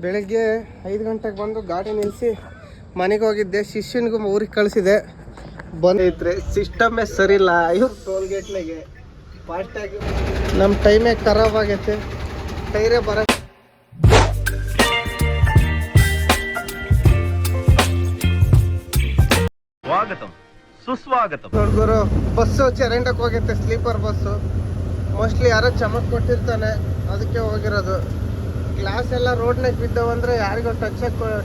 ಬೆಳಗ್ಗೆ 5 ಗಂಟೆಗೆ ಬಂದು ಗಾಡಿ ನಿಲ್ಲಿಸಿ ಮನೆಗೆ ಹೋಗಿದ್ದೆ. ಶಿಷ್ಯನಿಗೂ ಊರಿಗೆ ಕಳಿಸಿದೆ. ಬಂದೈತ್ರಿ, ಸಿಸ್ಟಮೇ ಸರಿಯಿಲ್ಲ ಇವ್ರು ಟೋಲ್ಗೇಟ್ನಾಗೆ. ಫಾಸ್ಟಾಗಿ ನಮ್ಮ ಟೈಮೇ ಖರಾಬ್ ಆಗೈತೆ, ಟೈರೇ ಬರ. ಸ್ವಾಗತಂ ಸುಸ್ವಾಗತಂ. ನೋಡ್ಗುರು, ಬಸ್ಸು ಚರಂಡಕ್ಕೆ ಹೋಗೈತೆ, ಸ್ಲೀಪರ್ ಬಸ್ಸು. ಮೋಸ್ಟ್ಲಿ ಯಾರೋ ಚಮಕ್ ಕೊಟ್ಟಿರ್ತಾನೆ, ಅದಕ್ಕೆ ಹೋಗಿರೋದು. ಗ್ಲಾಸ್ ಎಲ್ಲ ರೋಡ್ನಾಗ ಬಿದ್ದವಂದ್ರೆ ಯಾರಿಗೋ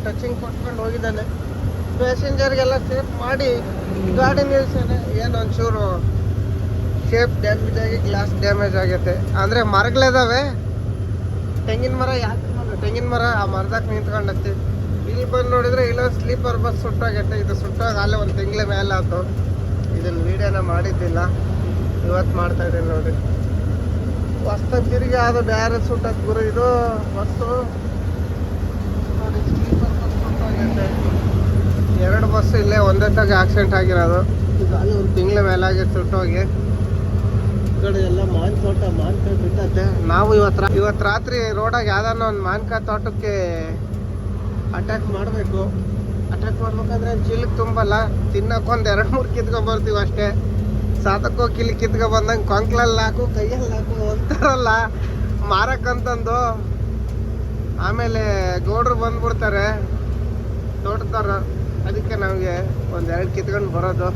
ಟಚಿಂಗ್ ಕೊಟ್ಕೊಂಡು ಹೋಗಿದ್ದಾನೆ. ಪ್ಯಾಸೆಂಜರ್ಗೆಲ್ಲ ಸೇಫ್ ಮಾಡಿ ಗಾಡಿ ನಿಲ್ಸಾನೆ. ಏನು ಒಂಚೂರು ಶೇಪ್ ಡ್ಯಾಮೇಜ್ ಆಗಿ ಗ್ಲಾಸ್ ಡ್ಯಾಮೇಜ್ ಆಗೈತೆ. ಅಂದರೆ ಮರಗಳಿದಾವೆ, ತೆಂಗಿನ ಮರ. ಯಾಕೆ ತೆಂಗಿನ ಮರ ಆ ಮರದಾಗ ನಿಂತ್ಕೊಂಡೈತಿ. ಇಲ್ಲಿ ಬಂದು ನೋಡಿದ್ರೆ ಇಲ್ಲೊಂದು ಸ್ಲೀಪರ್ ಬಸ್ ಸುಟ್ಟಾಗೈತೆ. ಇದು ಸುಟ್ಟಾಗ ಅಲ್ಲೇ ಒಂದು ತಿಂಗಳ ಮೇಲೆ ಆಯ್ತು. ಇದನ್ನು ವೀಡಿಯೋನ ಮಾಡಿದ್ದಿಲ್ಲ, ಇವತ್ತು ಮಾಡ್ತಾ ಇದ್ದೀನಿ ನೋಡಿ. ಹೊಸ್ತ ತಿರುಗಿ ಅದು ಬೇರೆ ಸುಟ್ಟಾಗ ಗುರು. ಇದು ಬಸ್ಸು ನೋಡಿ, ಸ್ಲೀಪರ್ ಬಸ್ ಸುಟ್ಟಾಗೈತೆ. 2 ಬಸ್ಸು ಇಲ್ಲೇ ಒಂದೇ ತಗ ಆಕ್ಸಿಡೆಂಟ್ ಆಗಿರೋದು. ಈಗ ಅಲ್ಲಿ ಒಂದು ತಿಂಗಳ ಮೇಲಾಗಿ ಸುಟ್ಟೋಗಿ. ಈ ಕಡೆ ಎಲ್ಲ ಮಾವಿನ ತೋಟ, ಮಾವಿನಕಾಯಿ ಬಿಟ್ಟೈತೆ. ನಾವು ಇವತ್ತು ರಾತ್ರಿ ರೋಡಾಗ ಯಾವ್ದಾನ ಒಂದು ಮಾವಿನಕಾಯಿ ತೋಟಕ್ಕೆ ಅಟ್ಯಾಕ್ ಮಾಡಬೇಕು. ಅಟ್ಯಾಕ್ ಮಾಡ್ಬೇಕಂದ್ರೆ ಚೀಲಕ್ಕೆ ತುಂಬಲ್ಲ, ತಿನ್ನಕ್ಕೊಂದು 2-3 ಕಿತ್ಕೊಂಡ್ಬರ್ತೀವಿ ಅಷ್ಟೇ. ಸಾಧಕ್ಕೋ ಕಿಲಿ ಕಿತ್ಕೊ ಬಂದಂಗೆ ಕೊಂಕ್ಲಲ್ಲಿ ಹಾಕು, ಕೈಯಲ್ಲಿ ಹಾಕು ಅಂತಾರಲ್ಲ ಮಾರಕ್ಕಂತಂದು. ಆಮೇಲೆ ಗೌಡ್ರು ಬಂದ್ಬಿಡ್ತಾರೆ ತೋಟದವ್ರ. ಅದಕ್ಕೆ ನಮಗೆ 1-2 ಕಿತ್ಕೊಂಡು ಬರೋದು.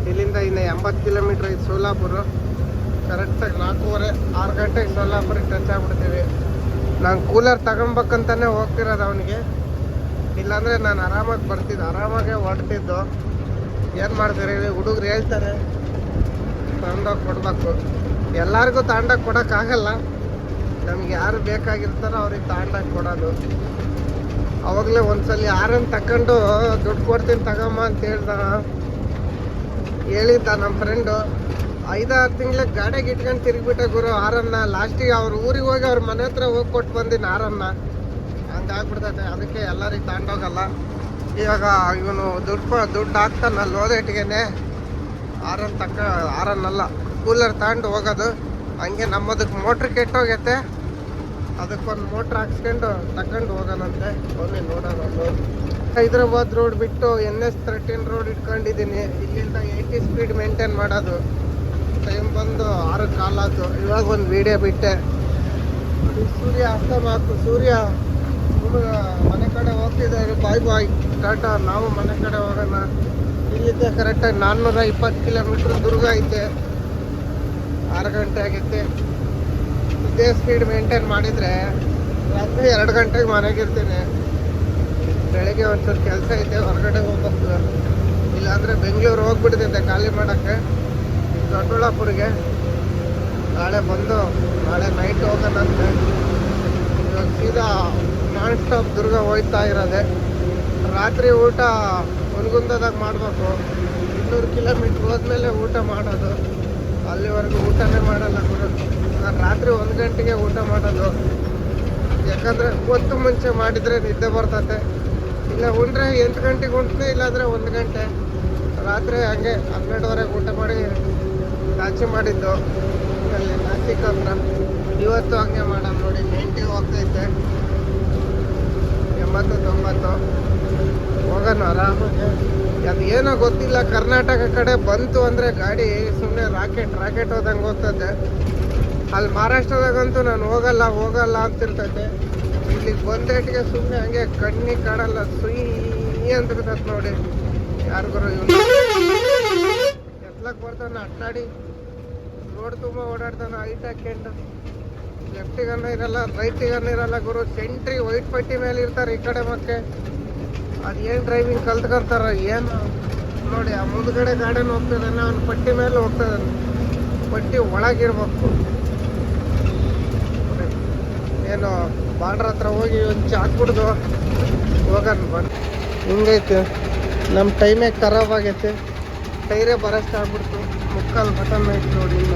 ಇಲ್ಲಿಂದ ಇನ್ನು 80 ಕಿಲೋಮೀಟ್ರ್ ಐತೆ ಸೋಲಾಪುರ. ಕರೆಕ್ಟಾಗಿ 4:15-6 ಗಂಟೆಗೆ ಸೋಲಾಪುರಿಗೆ ಟಚ್ ಆಗ್ಬಿಡ್ತೀವಿ. ನಾನು ಕೂಲರ್ ತಗೊಬೇಕಂತಾನೆ ಹೋಗ್ತಿರೋದು ಅವನಿಗೆ. ಇಲ್ಲಾಂದರೆ ನಾನು ಆರಾಮಾಗಿ ಬರ್ತಿದ್ದೆ, ಆರಾಮಾಗೆ ಹೊರಟಿದ್ದು. ಏನು ಮಾಡ್ತಾರೆ ಹುಡುಗರು ಹೇಳ್ತಾರೆ ತಗೊಂಡೋಗಿ ಕೊಡಬೇಕು. ಎಲ್ಲರಿಗೂ ತಗೊಂಡೋಗಿ ಕೊಡೋಕ್ಕಾಗಲ್ಲ. ನಮ್ಗೆ ಯಾರು ಬೇಕಾಗಿರ್ತಾರೋ ಅವ್ರಿಗೆ ತಗೊಂಡೋಗಿ ಕೊಡೋದು. ಅವಾಗಲೇ ಒಂದ್ಸಲಿ ಆರನ್ನು ತಗೊಂಡು ದುಡ್ಡು ಕೊಡ್ತೀನಿ ತಗಮ್ಮ ಅಂತ ಹೇಳಿದ್ದ ನಮ್ಮ ಫ್ರೆಂಡು. 5-6 ತಿಂಗ್ಳಿಗೆ ಗಾಡಿಗೆ ಇಟ್ಕೊಂಡು ತಿರುಗಿಬಿಟ್ಟೆ ಗುರು ಆರನ್ನ. ಲಾಸ್ಟಿಗೆ ಅವ್ರ ಊರಿಗೆ ಹೋಗಿ ಅವ್ರ ಮನೆ ಹತ್ರ ಹೋಗಿ ಕೊಟ್ಟು ಬಂದಿನಿ ಆರನ್ನ. ಹಂಗಾಗ್ಬಿಡ್ತೈತೆ. ಅದಕ್ಕೆ ಎಲ್ಲರಿಗೆ ತಗೊಂಡೋಗಲ್ಲ. ಇವಾಗ ಇವನು ದುಡ್ಡು ಹಾಕ್ತಾನಲ್ಲ ಹೋದೇಟಿಗೆನೆ ಆರನ್ನಲ್ಲ ಕೂಲರ್ ತಗೊಂಡು ಹೋಗೋದು. ಹಂಗೆ ನಮ್ಮದಕ್ಕೆ ಮೋಟ್ರ್ ಕೆಟ್ಟೋಗೈತೆ, ಅದಕ್ಕೊಂದು ಮೋಟ್ರ್ ಹಾಕ್ಸ್ಕೊಂಡು ತಗೊಂಡು ಹೋಗೋಣಂತೆ. ಬನ್ನಿ ನೋಡೋಣ. ಹೈದ್ರಾಬಾದ್ ರೋಡ್ ಬಿಟ್ಟು NS 13 ರೋಡ್ ಇಟ್ಕೊಂಡಿದ್ದೀನಿ. ಇಲ್ಲಿಂದ 80 ಸ್ಪೀಡ್ ಮೇಂಟೈನ್ ಮಾಡೋದು. ಟೈಮ್ ಬಂದು 6 ಕಾಲಾತು. ಇವಾಗ ಒಂದು ವೀಡಿಯೋ ಬಿಟ್ಟೆ. ಸೂರ್ಯ ಅಸ್ತಮಾಕು. ಸೂರ್ಯ ಮನೆ ಕಡೆ ಹೋಗ್ತಿದ್ದಾರೆ. ಬಾಯ್ ಟಾಟಾ. ನಾವು ಮನೆ ಕಡೆ ಹೋಗೋಣ. ಇಲ್ಲಿದ್ದೆ ಕರೆಕ್ಟಾಗಿ 420 ಕಿಲೋಮೀಟ್ರ್ ದುರ್ಗ ಐತೆ. 6 ಗಂಟೆ ಆಗೈತೆ. ಇದೇ ಸ್ಪೀಡ್ ಮೇಂಟೈನ್ ಮಾಡಿದರೆ ರಾತ್ರಿ 2 ಗಂಟೆಗೆ ಮನೆಗಿರ್ತೀನಿ. ಬೆಳಗ್ಗೆ ಒಂಚೂರು ಕೆಲಸ ಐತೆ, ಹೊರಗಡೆ ಹೋಗ್ಬೇಕು. ಇಲ್ಲಾಂದರೆ ಬೆಂಗಳೂರು ಹೋಗ್ಬಿಡ್ತಿದ್ದೆ ಖಾಲಿ ಮಾಡೋಕ್ಕೆ, ದೊಡ್ಡಬಳ್ಳಾಪುರಿಗೆ. ನಾಳೆ ಬಂದು ನಾಳೆ ನೈಟ್ ಹೋಗೋಣಂತೆ. ಇವಾಗ ಸೀದಾ ನಾನ್ ಸ್ಟಾಪ್ ದುರ್ಗ ಹೋಗ್ತಾ ಇರೋದೆ. ರಾತ್ರಿ ಊಟ ಹುನಗುಂದದಾಗ ಮಾಡಬೇಕು. 200 ಕಿಲೋಮೀಟ್ರ್ ಹೋದ್ಮೇಲೆ ಊಟ ಮಾಡೋದು. ಅಲ್ಲಿವರೆಗೂ ಊಟನೇ ಮಾಡಲ್ಲ ಗುರು. ನಾನು ರಾತ್ರಿ 1 ಗಂಟೆಗೆ ಊಟ ಮಾಡೋದು. ಯಾಕಂದರೆ ಹೊತ್ತು ಮುಂಚೆ ಮಾಡಿದರೆ ನಿದ್ದೆ ಬರ್ತತೆ. ಇಲ್ಲ ಉಂಡ್ರೆ 8 ಗಂಟೆಗೆ ಉಂಟೆ, ಇಲ್ಲಾಂದರೆ 1 ಗಂಟೆ. ರಾತ್ರಿ ಹಂಗೆ 12:30 ಊಟ ಮಾಡಿ ನಾಚಿ ಮಾಡಿದ್ದು ಅಲ್ಲಿ ನಾಸಿಕ್ ಹತ್ರ. ಇವತ್ತು ಹಂಗೆ ಮಾಡೋಣ ನೋಡಿ. 90 ಹೋಗ್ತೈತೆ, 80-90 ಹೋಗೋಣ ಆರಾಮಾಗಿ. ಅದು ಏನೋ ಗೊತ್ತಿಲ್ಲ, ಕರ್ನಾಟಕ ಕಡೆ ಬಂತು ಅಂದರೆ ಗಾಡಿ ಸುಮ್ಮನೆ ರಾಕೆಟ್ ಹೋದಂಗೆ ಹೋಗ್ತದೆ. ಅಲ್ಲಿ ಮಹಾರಾಷ್ಟ್ರದಾಗಂತೂ ನಾನು ಹೋಗಲ್ಲ ಅಂತಿರ್ತೈತೆ. ಇಲ್ಲಿಗೆ ಬಂದೇಟಿಗೆ ಸುಮ್ಮನೆ ಹಂಗೆ ಕಣ್ಣಿಗೆ ಕಾಣಲ್ಲ, ಸುಯಿ ಅಂತಿರ್ತೈತೆ ನೋಡಿ. ಯಾರಿಗೂ ಎತ್ಲಕ್ಕೆ ಬರ್ತಾನೆ ಅಟ್ನಾಡಿ. ರೋಡ್ ತುಂಬ ಓಡಾಡ್ತಾನೆ ಹೈಟ್ ಹಾಕ್ಯಂಡು. ಲೆಫ್ಟಿಗನ್ನ ಇರಲ್ಲ, ರೈಟಿಗನ್ನ ಇರಲ್ಲ ಗುರು. ಸೆಂಟ್ರಿ ವೈಟ್ ಪಟ್ಟಿ ಮೇಲೆ ಇರ್ತಾರೆ ಈ ಕಡೆ. ಮತ್ತೆ ಅದೇನು ಡ್ರೈವಿಂಗ್ ಕಲ್ತ್ಕೊಂತಾರ ಏನು ನೋಡಿ. ಆ ಮುಂದ್ಗಡೆ ಗಾಡಿನ ಹೋಗ್ತದಾನೆ, ಅವ್ನು ಪಟ್ಟಿ ಮೇಲೆ ಹೋಗ್ತದಾನೆ. ಪಟ್ಟಿ ಒಳಗಿರ್ಬೇಕು. ಏನು ಬಾರ್ಡ್ರ್ ಹತ್ರ ಹೋಗಿ ಒಂದು ಚಾಕ್ ಕುಡ್ದು ಹೋಗೋಣ ಬನ್ನಿ. ಹಿಂಗೈತೆ ನಮ್ಮ ಟೈಮೇ ಖರಾಬ್ ಆಗೈತೆ. ಟೈರೇ ಬರಷ್ಟು ಆಗ್ಬಿಡ್ತು. ಮುಕ್ಕಾಲು ಬಟನ್ ಐತೆ ನೋಡಿ. ಇಲ್ಲ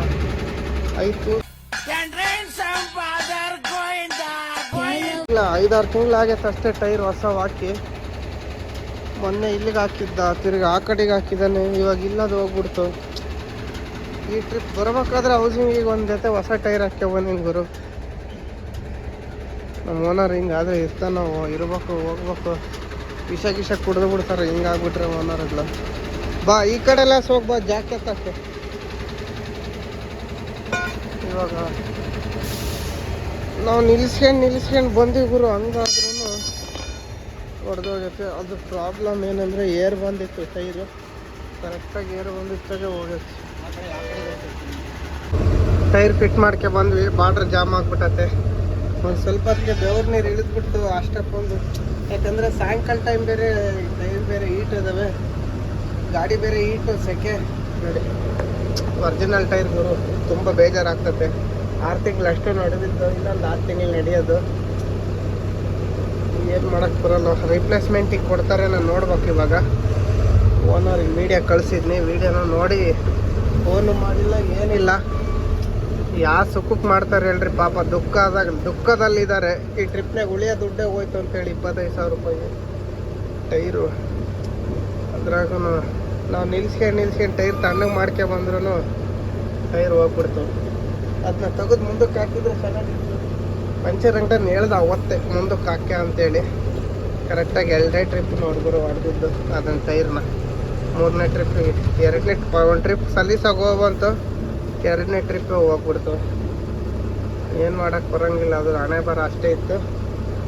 ಆಯಿತು ಇಲ್ಲ 5-6 ತಿಂಗಳು ಆಗೈತೆ ಅಷ್ಟೇ ಟೈರ್ ಹೊಸವು ಹಾಕಿ. ಮೊನ್ನೆ ಇಲ್ಲಿಗೆ ಹಾಕಿದ್ದ, ತಿರ್ಗಿ ಆ ಕಡೆಗೆ ಹಾಕಿದ್ದಾನೆ. ಇವಾಗ ಇಲ್ಲದು ಹೋಗ್ಬಿಡ್ತು. ಈ ಟ್ರಿಪ್ ಬರಬೇಕಾದ್ರೆ ಹೌಸಿಂಗಿಗೆ ಒಂದು ಜೊತೆ ಹೊಸ ಟೈರ್ ಹಾಕ್ಯವ ನಿನ್ ಗುರು. ನಮ್ಮ ಓನರ್ ಹಿಂಗಾದ್ರೆ ಇರ್ತಾನ ಇರ್ಬೇಕು ಹೋಗ್ಬೇಕು ವಿಷ ಕುಡಿದು ಬಿಡ್ತಾರೆ ಹಿಂಗಾಗ್ಬಿಟ್ರೆ ಓನರ್ಗಳು. ಬಾ ಈ ಕಡೆ ಎಲ್ಲ ಹೋಗಿ ಬಾ ಜಾಕೆಟ್ ಅಷ್ಟೆ. ಇವಾಗ ನಾವು ನಿಲ್ಸ್ಕೊಂಡು ಬಂದಿವಿ ಗುರು, ಹಂಗಾದ್ರೂ ಹೊಡೆದೋಗೈತೆ. ಅದು ಪ್ರಾಬ್ಲಮ್ ಏನಂದರೆ ಏರ್ ಬಂದಿತ್ತು, ಟೈರು ಕರೆಕ್ಟಾಗಿ ಏರ್ ಬಂದಿತ್ತಾಗೆ ಹೋಗೈತೆ. ಟೈರ್ ಫಿಟ್ ಮಾಡ್ಕೆ ಬಂದ್ವಿ, ಬಾರ್ಡ್ರ್ ಜಾಮ್ ಆಗ್ಬಿಟ್ಟತೆ. ಒಂದು ಸ್ವಲ್ಪ ಹೊತ್ತಿಗೆ ಬೆವ್ರ ನೀರು ಇಳಿದ್ಬಿಟ್ಟು ಅಷ್ಟಕ್ಕೊಂದು, ಯಾಕಂದರೆ ಸಾಯಂಕಾಲ ಟೈಮ್ ಬೇರೆ, ಟೈರ್ ಬೇರೆ ಹೀಟ್ ಇದ್ದಾವೆ, ಗಾಡಿ ಬೇರೆ ಹೀಟು ಸೆಕೆ. ನೋಡಿ ಒರಿಜಿನಲ್ ಟೈರ್ ಗುರು, ತುಂಬ ಬೇಜಾರಾಗ್ತತೆ. 6 ತಿಂಗಳು ಅಷ್ಟು ನಡೆದಿದ್ದು, ಇನ್ನೊಂದು 6 ತಿಂಗಳು ನಡೆಯೋದು. ಏನು ಮಾಡೋಕ್ಕೆ ಬರೋಲ್ಲ, ರಿಪ್ಲೇಸ್ಮೆಂಟಿಗೆ ಕೊಡ್ತಾರೆ. ನಾನು ನೋಡ್ಬೇಕು ಇವಾಗ. ಓನರಿಗೆ ವೀಡಿಯೋ ಕಳಿಸಿದ್ನಿ, ವೀಡಿಯೋನ ನೋಡಿ ಫೋನು ಮಾಡಿಲ್ಲ ಏನಿಲ್ಲ. ಯಾವ ಸುಖಕ್ಕೆ ಮಾಡ್ತಾರೆ ಹೇಳ್ರಿ ಪಾಪ, ದುಃಖದಲ್ಲಿದ್ದಾರೆ. ಈ ಟ್ರಿಪ್ನಾಗ ಉಳಿಯೋ ದುಡ್ಡೇ ಹೋಯ್ತು ಅಂತೇಳಿ 25,000 ರೂಪಾಯಿ ಟೈರು. ಅದ್ರಾಗೂ ನಾವು ನಿಲ್ಸ್ಕೊಂಡು ಟೈರ್ ತಣ್ಣಗೆ ಮಾಡ್ಕೆ ಬಂದ್ರೂ ಟೈರ್ ಹೋಗ್ಬಿಡ್ತು. ಅದನ್ನ ತೆಗೆದು ಮುಂದಕ್ಕೆ ಹಾಕಿದ್ರೆ ಚೆನ್ನಾಗಿತ್ತು. ಪಂಚರ್ ಅಂಗಡಿ ಹೇಳ್ದೆ ಅವತ್ತೇ ಮುಂದಕ್ಕೆ ಹಾಕ್ಯ ಅಂತೇಳಿ. ಕರೆಕ್ಟಾಗಿ 2ನೇ ಟ್ರಿಪ್ ನೋಡಿದ್ರು ಹೊಡೆದಿದ್ದು ಅದನ್ನ ಟೈರ್ನ. 3ನೇ ಟ್ರಿಪ್ಪಿಗೆ 2ನೇ ಒಂದು ಟ್ರಿಪ್ ಸಲೀಸಾಗಿ ಹೋಗ್ಬಂತು, 2ನೇ ಟ್ರಿಪ್ ಹೋಗ್ಬಿಡ್ತು. ಏನು ಮಾಡೋಕ್ಕೆ ಬರೋಂಗಿಲ್ಲ, ಅದು ಹಣೆ ಬರ ಅಷ್ಟೇ ಇತ್ತು.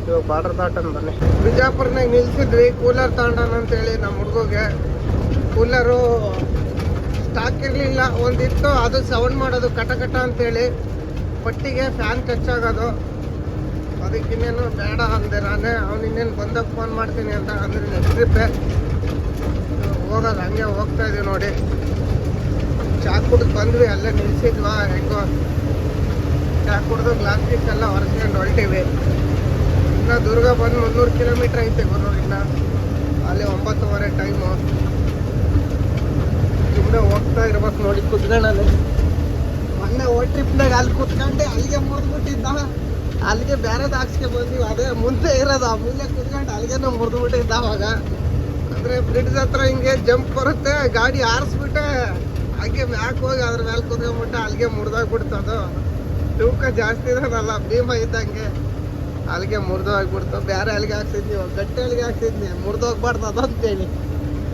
ಇವಾಗ ಬಾರ್ಡರ್ ದಾಟನ್ ಬನ್ನಿ. ಬಿಜಾಪುರ್ನಾಗ ನಿಲ್ಸಿದ್ವಿ ಕೂಲರ್ ತಗೊಂಡಾನ ಅಂತೇಳಿ. ನಮ್ಮ ಹುಡುಗಗೆ ಕೂಲರು ಸ್ಟಾಕ್ ಇರಲಿಲ್ಲ, ಒಂದಿತ್ತು, ಅದು ಸೌಂಡ್ ಮಾಡೋದು ಕಟ ಅಂತೇಳಿ. ಪಟ್ಟಿಗೆ ಫ್ಯಾನ್ ಟಚ್ ಆಗೋದು. ಅದಕ್ಕೆ ಇನ್ನೇನು ಬೇಡ ಅಂದೆ ನಾನೇ. ಅವ್ನು ಇನ್ನೇನು ಬಂದಾಗ ಫೋನ್ ಮಾಡ್ತೀನಿ ಅಂತ ಅಂದ್ರೆ ನೆಕ್ಸ್ಟ್ ಟ್ರಿಪ್ಪೆ ಹೋಗೋದು. ಹಂಗೆ ಹೋಗ್ತಾ ಇದೀವಿ ನೋಡಿ. ಚಾ ಕುಡಿದು ಬಂದ್ವಿ, ಅಲ್ಲೇ ನಿಲ್ಸಿದ್ವಾ ಹೆಂಗೋ. ಚಾ ಕುಡಿದು ಗ್ಲಾಸ್ ಪೀಸ್ ಎಲ್ಲ ಹೊರಸ್ಕೊಂಡು ಹೊರಟಿವಿ. ಇನ್ನು ದುರ್ಗ ಬಂದು 300 ಕಿಲೋಮೀಟ್ರ್ ಐತೆ ಗುರು. ಇನ್ನು ಅಲ್ಲಿ 9:30 ಟೈಮು. ಸುಮ್ಮನೆ ಹೋಗ್ತಾ ಇರ್ಬೇಕು ನೋಡಿ ಕುತ್ಕೊಂಡಲ್ಲಿ. ಮೊನ್ನೆ ಓಟ್ ಟ್ರಿಪ್ನಾಗ ಅಲ್ಲಿ ಕುತ್ಕೊಂಡೆ, ಅಲ್ಲಿಗೆ ಮುರಿದ್ಬಿಟ್ಟಿದ್ದ. ಅಲ್ಲಿಗೆ ಬೇರೆದು ಹಾಕ್ಸ್ಕೆ ಬಂದೀವಿ, ಅದೇ ಮುಂದೆ ಇರೋದು. ಆ ಮುಂದೆ ಕುತ್ಕೊಂಡು ಅಲ್ಲಿಗೆನೂ ಮುರಿದ್ಬಿಟ್ಟಿದ್ದ. ಅವಾಗ ಅಂದರೆ ಬ್ರಿಡ್ಜ್ ಹತ್ರ ಹಿಂಗೆ ಜಂಪ್ ಬರುತ್ತೆ, ಗಾಡಿ ಆರಿಸ್ಬಿಟ್ಟೆ ಹಾಗೆ ಮ್ಯಾಕ್ ಹೋಗಿ ಅದ್ರ ಮೇಲೆ ಕುತ್ಕೊಂಡ್ಬಿಟ್ಟೆ, ಅಲ್ಲಿಗೆ ಮುರಿದೋಗ್ಬಿಡ್ತು. ಅದು ತೂಕ ಜಾಸ್ತಿ ಇರೋದಲ್ಲ, ಭೀಮ ಇದ್ದಂಗೆ ಅಲ್ಲಿಗೆ ಮುರಿದೋಗ್ಬಿಡ್ತು. ಬೇರೆ ಅಲ್ಲಿಗೆ ಹಾಕ್ಸಿದ್ನಿ, ಗಟ್ಟಿ ಅಲ್ಲಿಗೆ ಹಾಕ್ಸಿದ್ನಿ, ಮುರಿದೋಗ್ಬಾರ್ದು ಅದಂತೇಳಿ.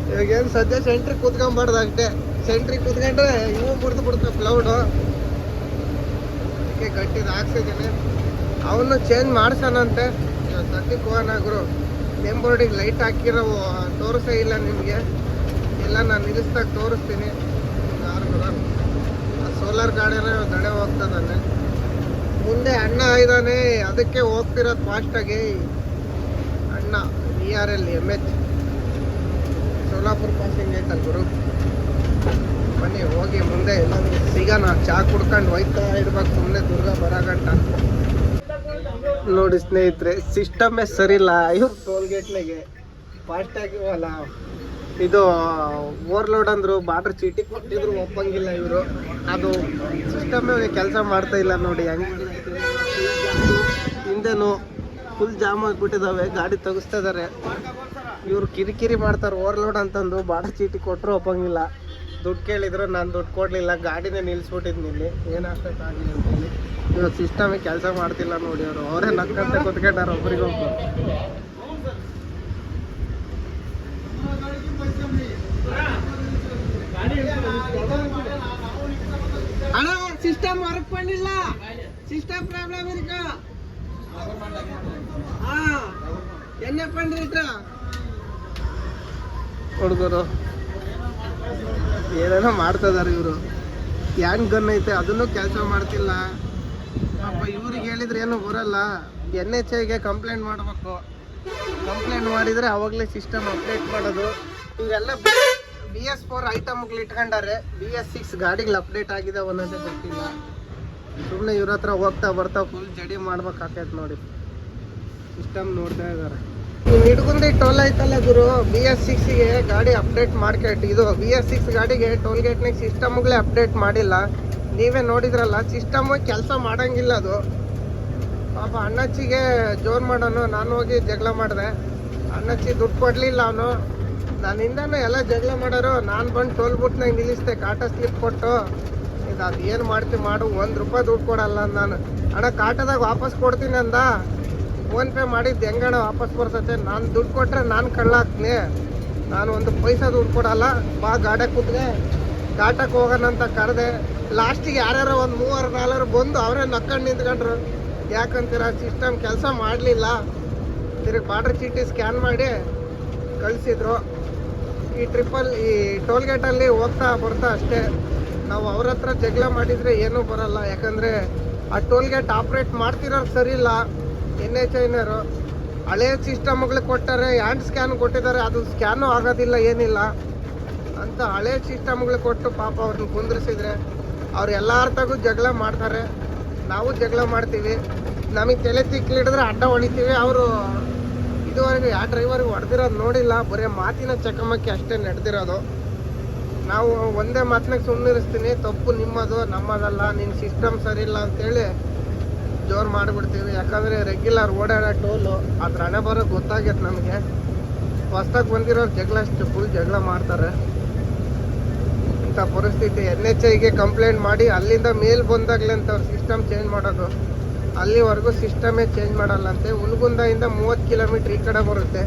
ಇವಾಗೇನು ಸದ್ಯ ಸೆಂಟ್ರಿಗೆ ಕುತ್ಕೊಂಬಾರ್ದು ಅಷ್ಟೇ. ಸೆಂಟ್ರಿಗೆ ಕುತ್ಕೊಂಡ್ರೆ ಇವು ಮುರಿದು ಬಿಡ್ತಾವೆ ಕ್ಲೌಡು. ಅದಕ್ಕೆ ಗಟ್ಟಿದು ಹಾಕ್ಸಿದ್ದೀನಿ. ಅವನು ಚೇಂಜ್ ಮಾಡ್ಸೋಣಂತೆ. ಇವಾಗ ಸದ್ಯಕ್ಕೆ ಹೋಗೋಣಾಗ್ರು. ನೇಮ್ ಬೋರ್ಡಿಗೆ ಲೈಟ್ ಹಾಕಿರೋ ತೋರಿಸೇ ಇಲ್ಲ ನಿಮಗೆ. ಎಲ್ಲ ನಾನು ನಿಲ್ಲಿಸ್ದಾಗ ತೋರಿಸ್ತೀನಿ. ಸೋಲಾರ್ ಗಾಡಿನ ದಡೆ ಹೋಗ್ತದಾನೆ. ಮುಂದೆ ಅಣ್ಣ ಇದ್ದಾನೆ, ಅದಕ್ಕೆ ಹೋಗ್ತಿರೋದು ಫಾಸ್ಟಾಗಿ. ಅಣ್ಣ VRL MH ಸೋಲಾಪುರ ಪಾಸಿಂಗ್ ಐತಲ್ಲ ಗುರು. ಬನ್ನಿ ಹೋಗಿ ಮುಂದೆ ಎಲ್ಲಾದ್ರೂ ಸಿಗೋಣ. ಚಾ ಕುಡ್ಕೊಂಡು ಹೋಯ್ತಾ ಇರ್ಬೇಕು ಸುಮ್ಮನೆ ದುರ್ಗ ಬರಗಂಟ. ನೋಡಿ ಸ್ನೇಹಿತರೆ, ಸಿಸ್ಟಮೇ ಸರಿಲ್ಲ ಇವ್ರು. ಟೋಲ್ಗೇಟ್ನಾಗೆ ಫಾಸ್ಟ್ ಆಗಿವಲ್ಲ, ಇದು ಓವರ್ಲೋಡ್ ಅಂದರು. ಬಾರ್ಡ್ರ್ ಚೀಟಿ ಕೊಟ್ಟಿದ್ರು ಒಪ್ಪಂಗಿಲ್ಲ ಇವರು. ಅದು ಸಿಸ್ಟಮೇ ಕೆಲಸ ಮಾಡ್ತಾ ಇಲ್ಲ ನೋಡಿ. ಹಂಗೆ ಹಿಂದೆನೂ ಫುಲ್ ಜಾಮ್ ಆಗಿಬಿಟ್ಟಿದ್ದಾವೆ, ಗಾಡಿ ತೆಗಿಸ್ತಾ ಇದ್ದಾರೆ ಇವ್ರು. ಕಿರಿಕಿರಿ ಮಾಡ್ತಾರೆ ಓವರ್ಲೋಡ್ ಅಂತಂದು. ಬಾರ್ಡ್ರ್ ಚೀಟಿ ಕೊಟ್ಟರು ಒಪ್ಪಂಗಿಲ್ಲ. ದುಡ್ಡು ಕೇಳಿದ್ರು, ನಾನು ದುಡ್ಡು ಕೊಡಲಿಲ್ಲ, ಗಾಡಿನೇ ನಿಲ್ಲಿಸ್ಬಿಟ್ಟಿದ್ನಿ ಇಲ್ಲಿ. ಏನಾಗಬೇಕಾಗಿಲ್ಲ ಅಂತೇಳಿ. ಇವಾಗ ಸಿಸ್ಟಮೇ ಕೆಲಸ ಮಾಡ್ತಿಲ್ಲ ನೋಡಿ. ಅವರು ಅವರೇ ನಕ್ಕಂತ ಕೂತ್ಕೊಂಡಾರ ಒಬ್ರಿಗೊಬ್ರು. ಅಣ್ಣ ಸಿಸ್ಟಮ್ ವರ್ಕ್ பண்ணிಲ್ಲ, ಸಿಸ್ಟಮ್ ಪ್ರಾಬ್ಲಮ್ இருக்கு. என்ன பண்றீங்க ಹುಡುಗರು? ಏನೇನೋ ಮಾಡ್ತಿದಾರೆ ಇವರು. ಹ್ಯಾಂಡ್ ಗನ್ ಐತೆ, ಅದನ್ನು ಕೆಲಸ ಮಾಡ್ತಿಲ್ಲ ಪಾಪ. ಇವ್ರಿಗೆ ಹೇಳಿದ್ರೆ ಏನು ಬರಲ್ಲ. NHAಗೆ ಕಂಪ್ಲೇಂಟ್ ಮಾಡಬೇಕು. ಕಂಪ್ಲೇಂಟ್ ಮಾಡಿದರೆ ಅವಾಗಲೇ ಸಿಸ್ಟಮ್ ಅಪ್ಡೇಟ್ ಮಾಡೋದು. ಇವರೆಲ್ಲ BS4 ಐಟಮ್ಗಳು ಇಟ್ಕೊಂಡಾರೆ. BS6 ಗಾಡಿಗಳು ಅಪ್ಡೇಟ್ ಆಗಿದೆ ಅನ್ನೋದೇ ಗೊತ್ತಿಲ್ಲ. ಸುಮ್ಮನೆ ಇವ್ರ ಹತ್ರ ಹೋಗ್ತಾ ಬರ್ತಾ ಫುಲ್ ಜಡಿ ಮಾಡ್ಬೇಕಾಕೈತೆ ನೋಡಿ. ಸಿಸ್ಟಮ್ ನೋಡ್ತಾ ಇದ್ದಾರೆ. ನಿಡ್ಗುಂದಿ ಟೋಲ್ ಐತಲ್ಲ ಗುರು, BS6ಗೆ ಗಾಡಿ ಅಪ್ಡೇಟ್ ಮಾಡ್ಕೊಂಡು. ಇದು BS6 ಗಾಡಿಗೆ ಟೋಲ್ ಗೇಟ್ನಾಗ ಸಿಸ್ಟಮ್ಗಳೇ ಅಪ್ಡೇಟ್ ಮಾಡಿಲ್ಲ. ನೀವೇ ನೋಡಿದ್ರಲ್ಲ, ಸಿಸ್ಟಮ್ ಕೆಲಸ ಮಾಡಂಗಿಲ್ಲ ಅದು. ಪಾಪ ಅಣ್ಣಚ್ಚಿಗೆ ಜೋರು ಮಾಡೋನು. ನಾನು ಹೋಗಿ ಜಗಳ ಮಾಡಿದೆ. ಅಣ್ಣಚ್ಚಿ ದುಡ್ಡು ಕೊಡಲಿಲ್ಲ ಅವನು. ನನ್ನಿಂದನೂ ಎಲ್ಲ ಜಗಳ ಮಾಡೋರು. ನಾನು ಬಂದು ಟೋಲ್ ಬೂಟ್ನಾಗ ನಿಲ್ಲಿಸ್ದೆ, ಕಾಟಾ ಸ್ಲಿಪ್ ಕೊಟ್ಟು. ಇದು ಅದು ಏನು ಮಾಡ್ತೀನಿ ಮಾಡು, 1 ರೂಪಾಯಿ ದುಡ್ಡು ಕೊಡಲ್ಲ ನಾನು. ಅಣ್ಣ ಕಾಟದಾಗ ವಾಪಸ್ ಕೊಡ್ತೀನಿ ಅಂದ. ಫೋನ್ಪೇ ಮಾಡಿದ್ದು ಹೆಂಗಣ ವಾಪಸ್ ಬರ್ತೈತೆ. ನಾನು ದುಡ್ಡು ಕೊಟ್ಟರೆ ನಾನು ಕಳ್ಳ ಹಾಕ್ತೀನಿ, ನಾನು ಒಂದು ಪೈಸಾ ದುಡ್ಡು ಕೊಡಲ್ಲ, ಬಾ ಗಾಡಿ ಕೂತ್ಗೆ ಘಾಟಕ್ಕೆ ಹೋಗೋಣ ಅಂತ ಕರೆದೆ. ಲಾಸ್ಟಿಗೆ ಯಾರ್ಯಾರೋ ಒಂದು 3-4 ಬಂದು ಅವರೇ ನಕ್ಕೊಂಡು ನಿಂತ್ಕೊಂಡ್ರು. ಯಾಕಂತೀರ, ಸಿಸ್ಟಮ್ ಕೆಲಸ ಮಾಡಲಿಲ್ಲ. ತಿರುಗಿ ಬಾರ್ಡ್ರ್ ಚೀಟಿ ಸ್ಕ್ಯಾನ್ ಮಾಡಿ ಕಳಿಸಿದ್ರು. ಈ ಟ್ರಿಪ್ಪಲ್ಲಿ ಈ ಟೋಲ್ಗೇಟಲ್ಲಿ ಹೋಗ್ತಾ ಬರ್ತಾ ಅಷ್ಟೇ. ನಾವು ಅವ್ರ ಹತ್ರ ಜಗಳ ಮಾಡಿದರೆ ಏನೂ ಬರಲ್ಲ. ಯಾಕಂದರೆ ಆ ಟೋಲ್ಗೇಟ್ ಆಪ್ರೇಟ್ ಮಾಡ್ತಿರೋರು ಸರಿ ಇಲ್ಲ. NHIನವರು ಹಳೆಯ ಸಿಸ್ಟಮ್ಗಳು ಕೊಟ್ಟಾರೆ, ಹ್ಯಾಂಡ್ ಸ್ಕ್ಯಾನ್ ಕೊಟ್ಟಿದ್ದಾರೆ, ಅದು ಸ್ಕ್ಯಾನು ಆಗೋದಿಲ್ಲ ಏನಿಲ್ಲ ಅಂತ ಹಳೆ ಸಿಸ್ಟಮ್ಗಳು ಕೊಟ್ಟು ಪಾಪ ಅವ್ರನ್ನ ಕುಂದ್ರಿಸಿದ್ರೆ ಅವ್ರು ಎಲ್ಲರ ತಗೂ ಜಗಳ ಮಾಡ್ತಾರೆ. ನಾವು ಜಗಳ ಮಾಡ್ತೀವಿ. ನಮಗೆ ತಲೆ ತಿಕ್ಲಿಡಿದ್ರೆ ಅಡ್ಡ ಹೊಡಿತೀವಿ. ಅವರು ಇದುವರೆಗೂ ಯಾವ ಡ್ರೈವರ್ಗೆ ಹೊಡೆದಿರೋದು ನೋಡಿಲ್ಲ, ಬರೀ ಮಾತಿನ ಚಕಮಕಿ ಅಷ್ಟೇ ನಡೆದಿರೋದು. ನಾವು ಒಂದೇ ಮಾತಿನಾಗ ಸುಮ್ಮನಿರಿಸ್ತೀನಿ, ತಪ್ಪು ನಿಮ್ಮದು ನಮ್ಮದಲ್ಲ, ನಿನ್ನ ಸಿಸ್ಟಮ್ ಸರಿ ಇಲ್ಲ ಅಂತೇಳಿ ಜೋರು ಮಾಡಿಬಿಡ್ತೀವಿ. ಯಾಕಂದರೆ ರೆಗ್ಯುಲರ್ ಓಡಾಡೋ ಟೋಲು ಅದ್ರ ಹಣೆ ಬರೋ ಗೊತ್ತಾಗೈತೆ ನಮಗೆ. ಹೊಸ್ದಾಗಿ ಬಂದಿರೋರು ಜಗಳ ಅಷ್ಟು ಫುಲ್ ಜಗಳ ಮಾಡ್ತಾರೆ. ಇಂಥ ಪರಿಸ್ಥಿತಿ. NHIಗೆ ಕಂಪ್ಲೇಂಟ್ ಮಾಡಿ ಅಲ್ಲಿಂದ ಮೇಲ್ ಬಂದಾಗಲೇ ಅಂತ ಅವ್ರು ಸಿಸ್ಟಮ್ ಚೇಂಜ್ ಮಾಡೋದು. ಅಲ್ಲಿವರೆಗೂ ಸಿಸ್ಟಮೇ ಚೇಂಜ್ ಮಾಡಲ್ಲಂತೆ. ಹುಲ್ಗುಂದದಿಂದ 30 ಕಿಲೋಮೀಟ್ರ್ ಈ ಕಡೆ ಬರುತ್ತೆ.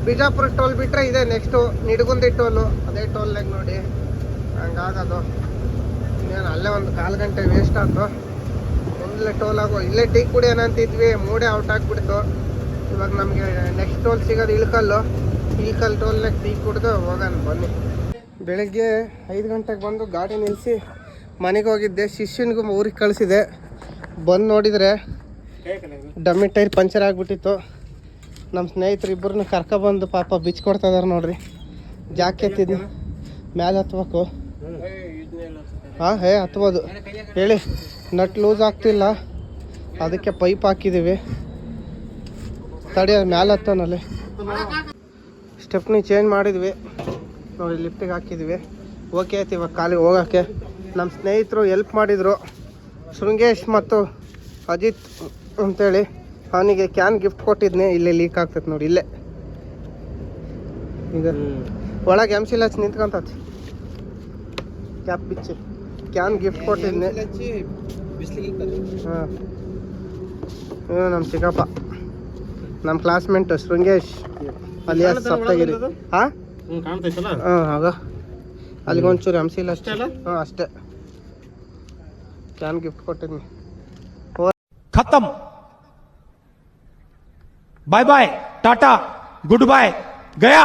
ಬಿಜಾಪುರ ಟೋಲ್ ಬಿಟ್ಟರೆ ಇದೆ ನೆಕ್ಸ್ಟು ನಿಡಗುಂದಿ ಟೋಲು. ಅದೇ ಟೋಲ್ನಾಗ ನೋಡಿ ಹಂಗಾಗೋದು. ಇನ್ನೇನು ಅಲ್ಲೇ ಒಂದು 1/4 ಗಂಟೆ ವೇಸ್ಟ್ ಆಯ್ತು. ಮುಂದೆ ಟೋಲ್ ಆಗೋ ಇಲ್ಲೇ ಟೀ ಕುಡಿಯೋಣ ಅಂತಿದ್ವಿ, ಮೂಡೇ ಔಟ್ ಆಗಿಬಿಡ್ತು. ಇವಾಗ ನಮಗೆ ನೆಕ್ಸ್ಟ್ ಟೋಲ್ ಸಿಗೋದು ಇಳ್ಕಲ್ ಟೋಲ್ನಾಗ ಟೀ ಕುಡಿದು ಹೋಗೋಣ ಬನ್ನಿ. ಬೆಳಗ್ಗೆ 5 ಗಂಟೆಗೆ ಬಂದು ಗಾಡಿ ನಿಲ್ಲಿಸಿ ಮನೆಗೆ ಹೋಗಿದ್ದೆ. ಶಿಷ್ಯನಿಗೂ ಊರಿಗೆ ಕಳಿಸಿದೆ. ಬಂದು ನೋಡಿದರೆ ಡಮ್ಮಿ ಟೈರ್ ಪಂಚರ್ ಆಗಿಬಿಟ್ಟಿತ್ತು. ನಮ್ಮ ಸ್ನೇಹಿತರು ಇಬ್ಬರನ್ನ ಕರ್ಕೊಬಂದು ಪಾಪ ಬಿಚ್ಕೊಡ್ತಾ ಇದಾರೆ ನೋಡ್ರಿ. ಜಾಕೆಟ್ ಇದು ಮ್ಯಾಲೆ ಹತ್ಬೇಕು. ಹಾಂ ಹತ್ಬೋದು ಹೇಳಿ. ನಟ್ ಲೂಸ್ ಆಗ್ತಿಲ್ಲ, ಅದಕ್ಕೆ ಪೈಪ್ ಹಾಕಿದ್ದೀವಿ. ತಡಿ ಮ್ಯಾಲೆ ಹತ್ತನಲ್ಲಿ ಸ್ಟೆಪ್ನಿ ಚೇಂಜ್ ಮಾಡಿದ್ವಿ ನೋಡಿ, ಲಿಫ್ಟಿಗೆ ಹಾಕಿದ್ವಿ. ಓಕೆ ಆಯ್ತು ಇವಾಗ ಖಾಲಿ ಹೋಗೋಕ್ಕೆ. ನಮ್ಮ ಸ್ನೇಹಿತರು ಹೆಲ್ಪ್ ಮಾಡಿದರು, ಶೃಂಗೇಶ್ ಮತ್ತು ಅಜಿತ್ ಅಂತೇಳಿ. ಅವನಿಗೆ ಕ್ಯಾನ್ ಗಿಫ್ಟ್ ಕೊಟ್ಟಿದ್ನಿ. ಇಲ್ಲೇ ಲೀಕ್ ಆಗ್ತೈತೆ ನೋಡಿ, ಇಲ್ಲೇ ಈಗ ಒಳಗೆ MC ಲಚ್ಚಿ ನಿಂತ್ಕೊಂತತಿ. ಕ್ಯಾಪ್ ಬಿಚ್ಚಿ ಕ್ಯಾನ್ ಗಿಫ್ಟ್ ಕೊಟ್ಟಿದ್ನಿ. ಹಾಂ, ಇವ ನಮ್ಮ ಚಿಕ್ಕಪ್ಪ, ನಮ್ಮ ಕ್ಲಾಸ್ಮೇಟ್ ಶೃಂಗೇಶ್ ಅಲಿಯಾಸ್ ಸಪ್ತಗಿರಿ. ಹಾಂ ಹಾಂ ಆಗ ಅಲ್ಲಿಗೆ ಒಂಚೂರು MC ಲಚ್ಚಿ. ಹಾಂ ಅಷ್ಟೇ, ಕ್ಯಾನ್ ಗಿಫ್ಟ್ ಕೊಟ್ಟಿದ್ನಿ. खत्म, bye bye, tata, goodbye, गया.